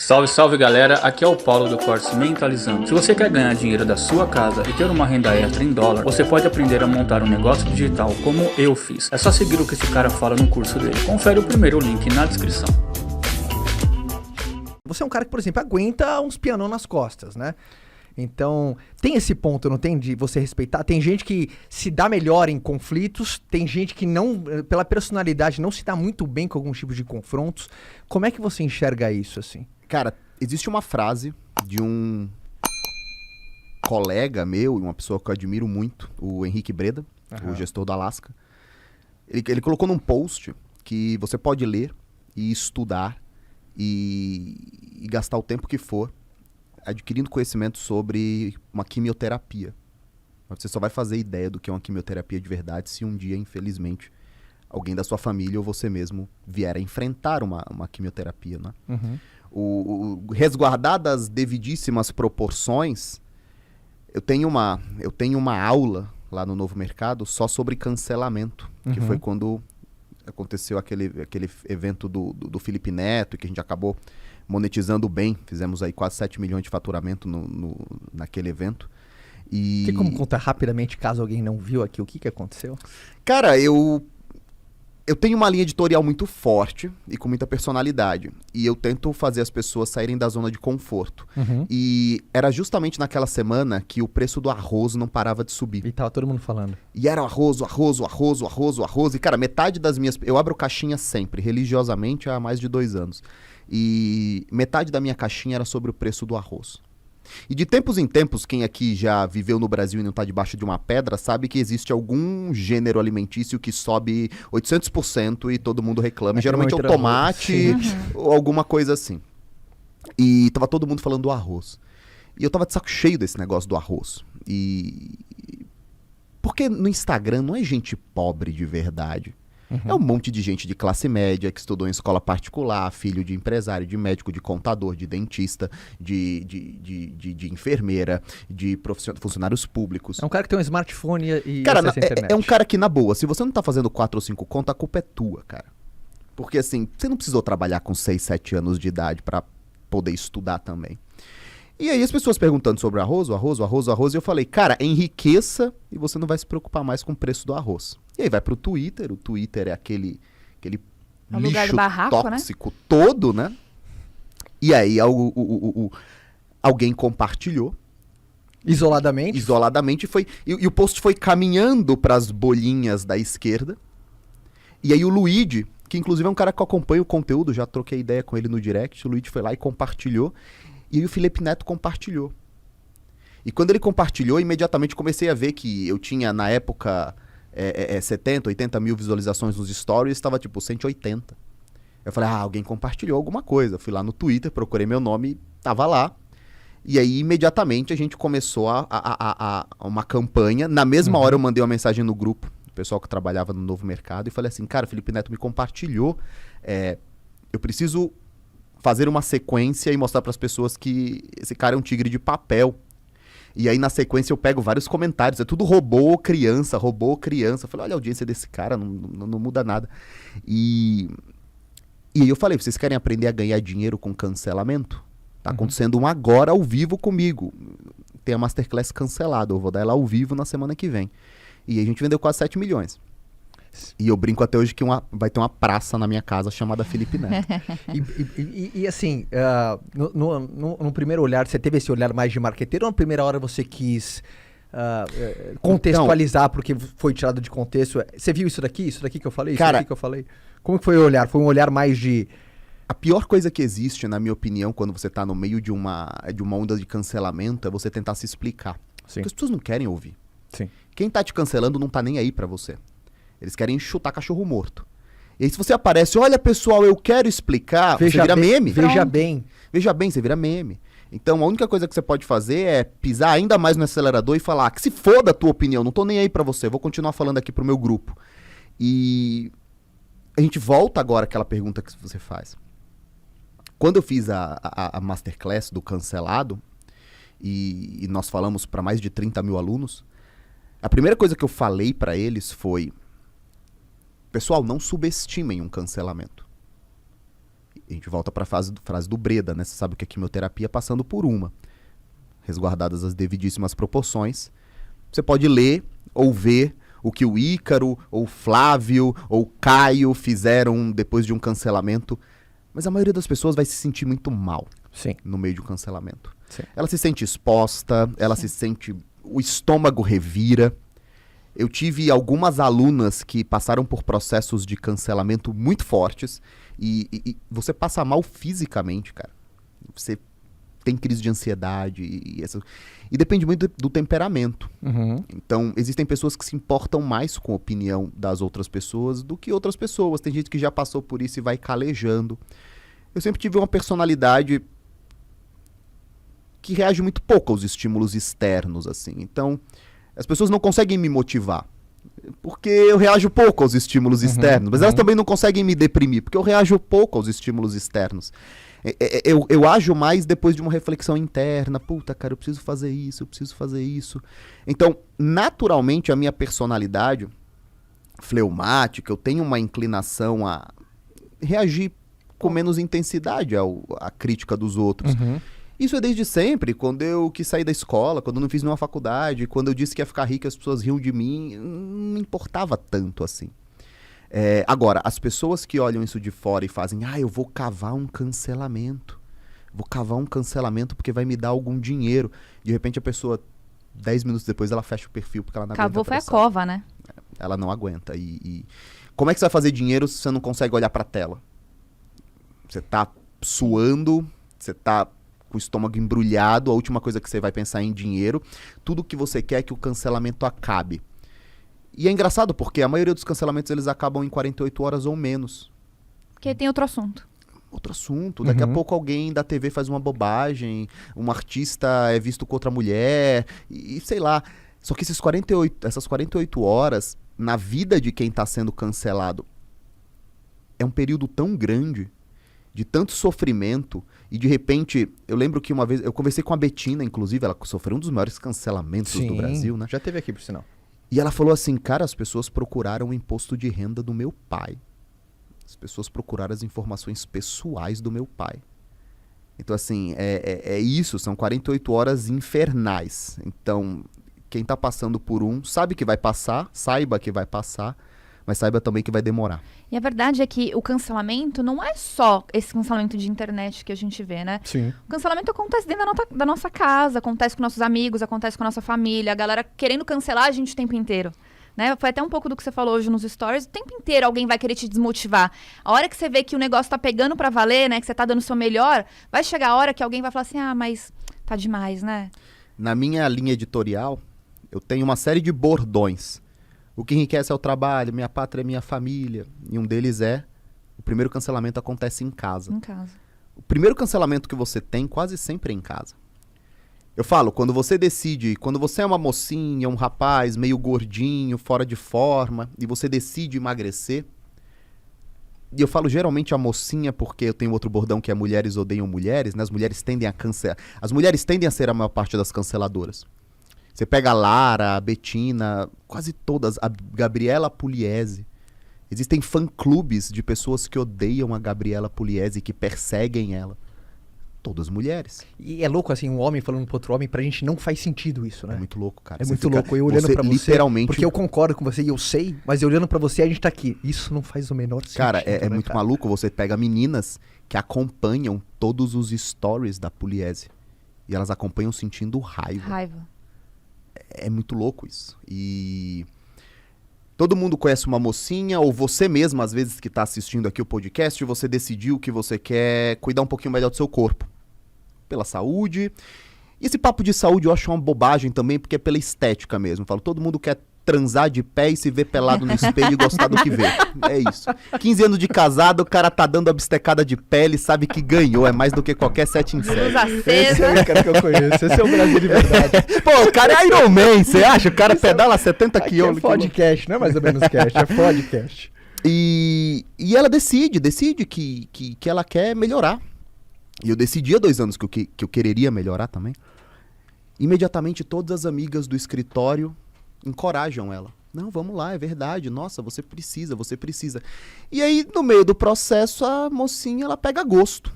Salve, salve galera, aqui é o Paulo do Corte Mentalizando. Se você quer ganhar dinheiro da sua casa e ter uma renda extra em dólar, você pode aprender a montar um negócio digital como eu fiz. É só seguir o que esse cara fala no curso dele. Confere o primeiro link na descrição. Você é um cara que, por exemplo, aguenta uns pianão nas costas, né? Então, tem esse ponto, não tem? De você respeitar. Tem gente que se dá melhor em conflitos, tem gente que não, pela personalidade, não se dá muito bem com alguns tipos de confrontos. Como é que você enxerga isso, assim? Cara, existe uma frase de um colega meu, uma pessoa que eu admiro muito, o Henrique Breda, o gestor da Alaska. Ele colocou num post que você pode ler e estudar e gastar o tempo que for adquirindo conhecimento sobre uma quimioterapia. Mas você só vai fazer ideia do que é uma quimioterapia de verdade se um dia, infelizmente, alguém da sua família ou você mesmo vier a enfrentar uma quimioterapia, né? Resguardar das devidíssimas proporções, eu tenho uma aula lá no Novo Mercado só sobre cancelamento, que foi quando aconteceu aquele evento do Felipe Neto, que a gente acabou monetizando bem, fizemos aí quase 7 milhões de faturamento naquele evento. E... Tem como contar rapidamente, caso alguém não viu aqui, o que aconteceu? Cara, eu tenho uma linha editorial muito forte e com muita personalidade. E eu tento fazer as pessoas saírem da zona de conforto. E era justamente naquela semana que o preço do arroz não parava de subir. E tava todo mundo falando. E era o arroz. E, cara, metade das minhas... Eu abro caixinha sempre, religiosamente, há mais de 2 anos. E metade da minha caixinha era sobre o preço do arroz. E de tempos em tempos, quem aqui já viveu no Brasil e não está debaixo de uma pedra, sabe que existe algum gênero alimentício que sobe 800% e todo mundo reclama. Geralmente é o tomate ou alguma coisa assim. E tava todo mundo falando do arroz. E eu tava de saco cheio desse negócio do arroz. Porque no Instagram não é gente pobre de verdade. É um monte de gente de classe média que estudou em escola particular, filho de empresário, de médico, de contador, de dentista, de enfermeira, de funcionários públicos. É um cara que tem um smartphone e cara, acessa a internet. É um cara que, na boa, se você não tá fazendo 4 ou 5 contas, a culpa é tua, cara. Porque assim, você não precisou trabalhar com 6, 7 anos de idade pra poder estudar também. E aí as pessoas perguntando sobre arroz, e eu falei, cara, enriqueça e você não vai se preocupar mais com o preço do arroz. E aí vai pro Twitter, o Twitter é aquele o lugar lixo do barraco, tóxico, né? Todo, né? E aí alguém compartilhou. Isoladamente? Isoladamente. E o post foi caminhando pras bolinhas da esquerda. E aí o Luigi, que inclusive é um cara que acompanha o conteúdo, já troquei ideia com ele no direct, o Luigi foi lá e compartilhou. E aí o Felipe Neto compartilhou. E quando ele compartilhou, imediatamente comecei a ver que eu tinha, na época, 70, 80 mil visualizações nos stories, estava tipo 180. Eu falei, alguém compartilhou alguma coisa. Fui lá no Twitter, procurei meu nome, tava lá. E aí, imediatamente, a gente começou uma campanha. Na mesma hora, eu mandei uma mensagem no grupo, do pessoal que trabalhava no Novo Mercado, e falei assim, cara, o Felipe Neto me compartilhou. Eu preciso fazer uma sequência e mostrar para as pessoas que esse cara é um tigre de papel. E aí, na sequência, eu pego vários comentários. É tudo robô criança. Eu falei, olha a audiência desse cara, não muda nada. E aí eu falei, vocês querem aprender a ganhar dinheiro com cancelamento? Tá acontecendo um agora ao vivo comigo. Tem a Masterclass cancelada. Eu vou dar ela ao vivo na semana que vem. E a gente vendeu quase 7 milhões. E eu brinco até hoje que vai ter uma praça na minha casa chamada Felipe Neto. E assim, no primeiro olhar, você teve esse olhar mais de marqueteiro ou na primeira hora você quis contextualizar porque foi tirado de contexto? Você viu isso daqui que eu falei? Cara, isso daqui que eu falei? Como que foi o olhar? Foi um olhar mais de... A pior coisa que existe, na minha opinião, quando você tá no meio de uma onda de cancelamento, é você tentar se explicar. Sim. Porque as pessoas não querem ouvir. Sim. Quem tá te cancelando não tá nem aí pra você. Eles querem chutar cachorro morto. E aí se você aparece, olha pessoal, eu quero explicar, você vira meme. Veja bem, você vira meme. Então a única coisa que você pode fazer é pisar ainda mais no acelerador e falar que se foda a tua opinião, não tô nem aí pra você, vou continuar falando aqui pro meu grupo. E a gente volta agora àquela pergunta que você faz. Quando eu fiz a Masterclass do cancelado, e nós falamos para mais de 30 mil alunos, a primeira coisa que eu falei para eles foi: pessoal, não subestimem um cancelamento. a gente volta para a frase do Breda, né? Você sabe que a quimioterapia é passando por uma. Resguardadas as devidíssimas proporções. Você pode ler ou ver o que o Ícaro, ou o Flávio, ou o Caio fizeram depois de um cancelamento. Mas a maioria das pessoas vai se sentir muito mal no meio de um cancelamento. Sim. Ela se sente exposta, ela se sente... O estômago revira. Eu tive algumas alunas que passaram por processos de cancelamento muito fortes e você passa mal fisicamente, cara. Você tem crise de ansiedade e depende muito do temperamento. Então, existem pessoas que se importam mais com a opinião das outras pessoas do que outras pessoas. Tem gente que já passou por isso e vai calejando. Eu sempre tive uma personalidade que reage muito pouco aos estímulos externos, assim. Então, as pessoas não conseguem me motivar, porque eu reajo pouco aos estímulos externos. Mas elas também não conseguem me deprimir, porque eu reajo pouco aos estímulos externos. Eu ajo mais depois de uma reflexão interna. Puta, cara, eu preciso fazer isso, eu preciso fazer isso. Então, naturalmente, a minha personalidade fleumática, eu tenho uma inclinação a reagir com menos intensidade à crítica dos outros. Isso é desde sempre. Quando eu quis sair da escola, quando eu não fiz nenhuma faculdade, quando eu disse que ia ficar rico, as pessoas riam de mim, não importava tanto assim. Agora, as pessoas que olham isso de fora e fazem, eu vou cavar um cancelamento. Vou cavar um cancelamento porque vai me dar algum dinheiro. De repente a pessoa, 10 minutos depois, ela fecha o perfil porque ela não aguenta. Cavou foi a cova, né? Ela não aguenta. E como é que você vai fazer dinheiro se você não consegue olhar pra tela? Você tá suando, você tá com o estômago embrulhado, a última coisa que você vai pensar é em dinheiro. Tudo que você quer é que o cancelamento acabe. E é engraçado porque a maioria dos cancelamentos eles acabam em 48 horas ou menos. Porque tem outro assunto. Outro assunto. Daqui a pouco alguém da TV faz uma bobagem, um artista é visto com outra mulher, e sei lá. Só que essas 48 horas, na vida de quem está sendo cancelado, é um período tão grande, de tanto sofrimento, e de repente, eu lembro que uma vez, eu conversei com a Betina, inclusive, ela sofreu um dos maiores cancelamentos do Brasil, né? Já teve aqui, por sinal. E ela falou assim, cara, as pessoas procuraram o imposto de renda do meu pai. As pessoas procuraram as informações pessoais do meu pai. Então, assim, é isso, são 48 horas infernais. Então, quem tá passando por sabe que vai passar, saiba que vai passar, mas saiba também que vai demorar. E a verdade é que o cancelamento não é só esse cancelamento de internet que a gente vê, né? Sim. O cancelamento acontece dentro da nossa casa, acontece com nossos amigos, acontece com a nossa família, a galera querendo cancelar a gente o tempo inteiro. Né? Foi até um pouco do que você falou hoje nos stories. O tempo inteiro alguém vai querer te desmotivar. A hora que você vê que o negócio tá pegando pra valer, né? Que você tá dando o seu melhor, vai chegar a hora que alguém vai falar assim, mas tá demais, né? Na minha linha editorial, eu tenho uma série de bordões. O que enriquece é o trabalho, minha pátria é minha família. E um deles o primeiro cancelamento acontece em casa. Em casa. O primeiro cancelamento que você tem quase sempre é em casa. Eu falo, quando você decide, quando você é uma mocinha, um rapaz meio gordinho, fora de forma, e você decide emagrecer, e eu falo geralmente a mocinha porque eu tenho outro bordão que é mulheres odeiam mulheres, né? As mulheres tendem a ser a maior parte das canceladoras. Você pega a Lara, a Betina, quase todas, a Gabriela Pugliese. Existem fã-clubes de pessoas que odeiam a Gabriela Pugliese, que perseguem ela. Todas mulheres. E é louco, assim, um homem falando pro outro homem, pra gente não faz sentido isso, né? É muito louco, cara. É muito louco. Eu olhando pra você, literalmente... porque eu concordo com você e eu sei, mas eu olhando pra você, a gente tá aqui. Isso não faz o menor sentido. Cara, é né, muito cara? maluco. Você pega meninas que acompanham todos os stories da Pugliese. E elas acompanham sentindo raiva. É muito louco isso. E todo mundo conhece uma mocinha, ou você mesmo, às vezes, que está assistindo aqui o podcast, você decidiu que você quer cuidar um pouquinho melhor do seu corpo. Pela saúde. E esse papo de saúde eu acho uma bobagem também, porque é pela estética mesmo. Eu falo, todo mundo quer transar de pé e se ver pelado no espelho e gostar do que vê. É isso. 15 anos de casado, o cara tá dando a bistecada de pele, sabe que ganhou. É mais do que qualquer 7 em 7. Luz Esse acesa. é o cara que eu conheço. Esse é o Brasil de verdade. Pô, o cara é Iron Man, você acha? O cara pedala 70 Aqui quilos. é podcast, não é mais ou menos cast, é podcast. E ela decide que ela quer melhorar. E eu decidi há 2 anos que eu quereria melhorar também. Imediatamente todas as amigas do escritório encorajam ela. Não, vamos lá, é verdade. Nossa, você precisa, você precisa. E aí, no meio do processo, a mocinha, ela pega gosto.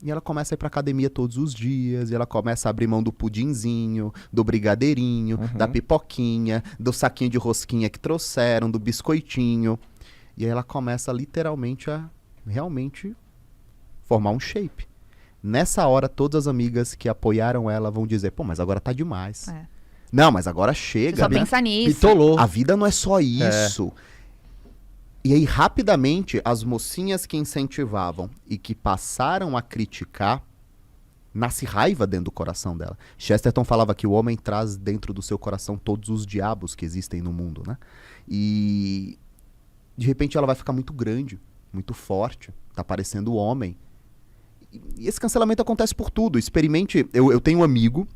E ela começa a ir pra academia todos os dias, e ela começa a abrir mão do pudinzinho, do brigadeirinho, da pipoquinha, do saquinho de rosquinha que trouxeram, do biscoitinho. E aí ela começa literalmente a realmente formar um shape. Nessa hora, todas as amigas que apoiaram ela vão dizer, pô, mas agora tá demais. É. Não, mas agora Você chega. só pensa nisso. Bitolou. A vida não é só isso. E aí, rapidamente, as mocinhas que incentivavam e que passaram a criticar, nasce raiva dentro do coração dela. Chesterton falava que o homem traz dentro do seu coração todos os diabos que existem no mundo, né? E de repente ela vai ficar muito grande, muito forte, tá parecendo homem. E esse cancelamento acontece por tudo. Experimente, eu tenho um amigo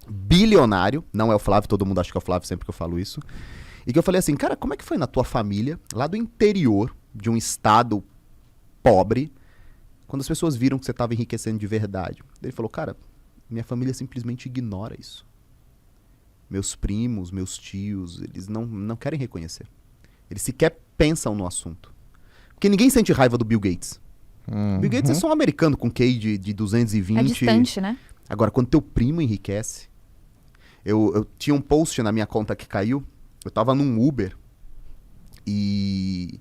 bilionário, não é o Flávio, todo mundo acha que é o Flávio sempre que eu falo isso, e que eu falei assim, cara, como é que foi na tua família, lá do interior, de um estado pobre, quando as pessoas viram que você estava enriquecendo de verdade? Ele falou, cara, minha família simplesmente ignora isso. Meus primos, meus tios, eles não querem reconhecer. Eles sequer pensam no assunto. Porque ninguém sente raiva do Bill Gates. Bill Gates é só um americano com QI de 220. É distante, né? Agora, quando teu primo enriquece... Eu tinha um post na minha conta que caiu. Eu tava num Uber e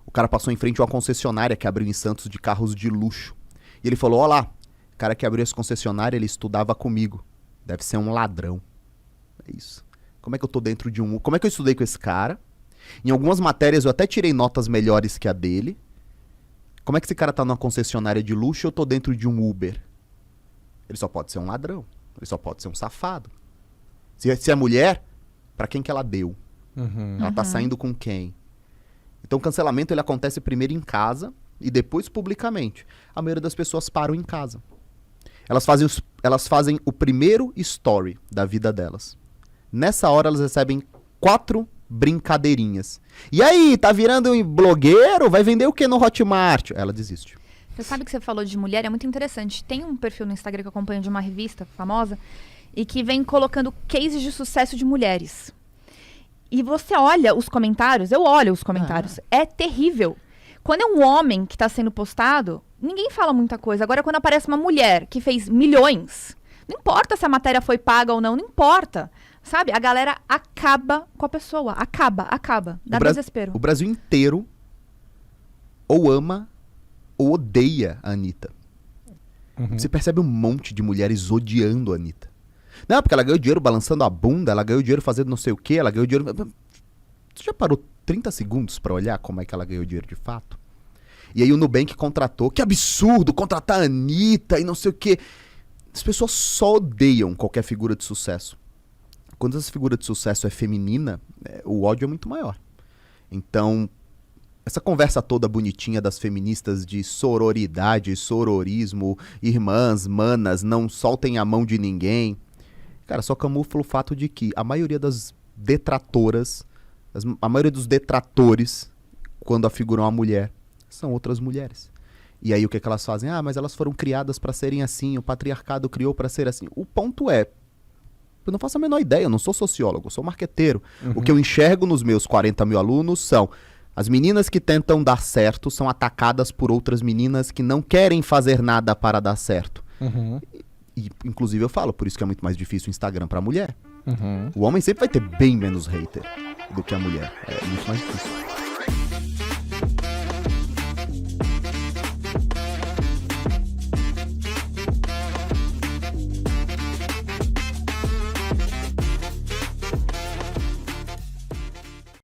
o cara passou em frente a uma concessionária que abriu em Santos de carros de luxo. E ele falou, ó lá, o cara que abriu essa concessionária, ele estudava comigo. Deve ser um ladrão. É isso. Como é que eu tô dentro de um... Como é que eu estudei com esse cara? Em algumas matérias eu até tirei notas melhores que a dele. Como é que esse cara tá numa concessionária de luxo e eu tô dentro de um Uber? Ele só pode ser um ladrão. Ele só pode ser um safado. Se é mulher, pra quem que ela deu? Ela tá saindo com quem? Então o cancelamento ele acontece primeiro em casa e depois publicamente. A maioria das pessoas param em casa. Elas fazem o primeiro story da vida delas. Nessa hora elas recebem 4 brincadeirinhas. E aí, tá virando um blogueiro? Vai vender o que no Hotmart? Ela desiste. Você sabe que você falou de mulher, é muito interessante. Tem um perfil no Instagram que eu acompanho de uma revista famosa e que vem colocando cases de sucesso de mulheres. E você olha os comentários, eu olho os comentários, é terrível. Quando é um homem que está sendo postado, ninguém fala muita coisa. Agora, quando aparece uma mulher que fez milhões, não importa se a matéria foi paga ou não, não importa. Sabe? A galera acaba com a pessoa. Acaba. Dá desespero. O Brasil inteiro ou ama ou odeia a Anitta. Você percebe um monte de mulheres odiando a Anitta. Não, porque ela ganhou dinheiro balançando a bunda, ela ganhou dinheiro fazendo não sei o quê, ela ganhou dinheiro... Você já parou 30 segundos pra olhar como é que ela ganhou dinheiro de fato? E aí o Nubank contratou, que absurdo, contratar a Anitta e não sei o quê. As pessoas só odeiam qualquer figura de sucesso. Quando essa figura de sucesso é feminina, o ódio é muito maior. Então, essa conversa toda bonitinha das feministas de sororidade, sororismo, irmãs, manas, não soltem a mão de ninguém... Cara, só camufla o fato de que a maioria das detratoras, a maioria dos detratores, quando afiguram a mulher, são outras mulheres. E aí o que elas fazem? Ah, mas elas foram criadas para serem assim, o patriarcado criou para ser assim. O ponto é, eu não faço a menor ideia, eu não sou sociólogo, eu sou marqueteiro. O que eu enxergo nos meus 40 mil alunos são as meninas que tentam dar certo são atacadas por outras meninas que não querem fazer nada para dar certo. E, inclusive, eu falo, por isso que é muito mais difícil o Instagram pra mulher. O homem sempre vai ter bem menos hater do que a mulher. É muito mais difícil.